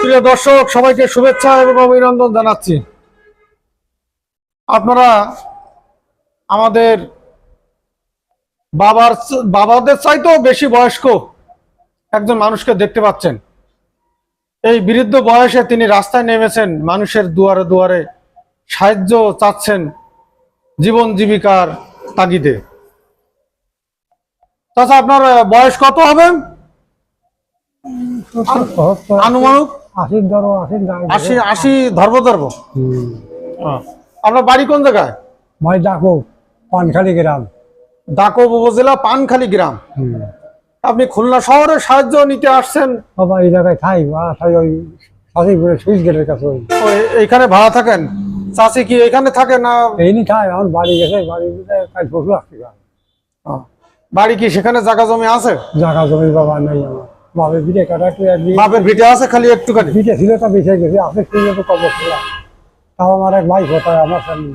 প্রিয় দর্শক সবাইকে শুভেচ্ছা এবং অভিনন্দন জানাচ্ছি। আপনারা আমাদের বাবাদের চাইতেও বেশি বয়স্ক একজন মানুষকে দেখতে পাচ্ছেন। এই বৃদ্ধ বয়সে তিনি রাস্তায় নেমেছেন, মানুষের দুয়ারে দুয়ারে সাহায্য চাচ্ছেন জীবন জীবিকার তাগিদে। চাচা, আপনার বয়স কত হবে? আনুমানিক 80 ধর্ম। আপনার বাড়ি কোন জায়গায়? ডাকব পানখালী গ্রাম। ডাকব উপজেলা পানখালী গ্রাম। আপনি খুলনা শহরে সাহায্য নিতে আসছেন? বাবা এই জায়গায় সুইচ গেটের কাছে। এইখানে ভাড়া থাকেন? চাচি কি এখানে থাকে না? এইনি খাই, আমার বাড়ি গেছে, বাড়ি কাজ পশু আসছে। বাড়ি কি সেখানে জায়গা জমি আছে? জায়গা জমি বাবা নেই আমার। বাপের ভিটে কাটাতে বাপের ভিটে আছে, খালি একটুখানি ভিটে ছিল, তা বেঁচে গেছে, আছে তো কবর খোলা। তাও আমার এক ভাই কোথায়, আমার স্বামী।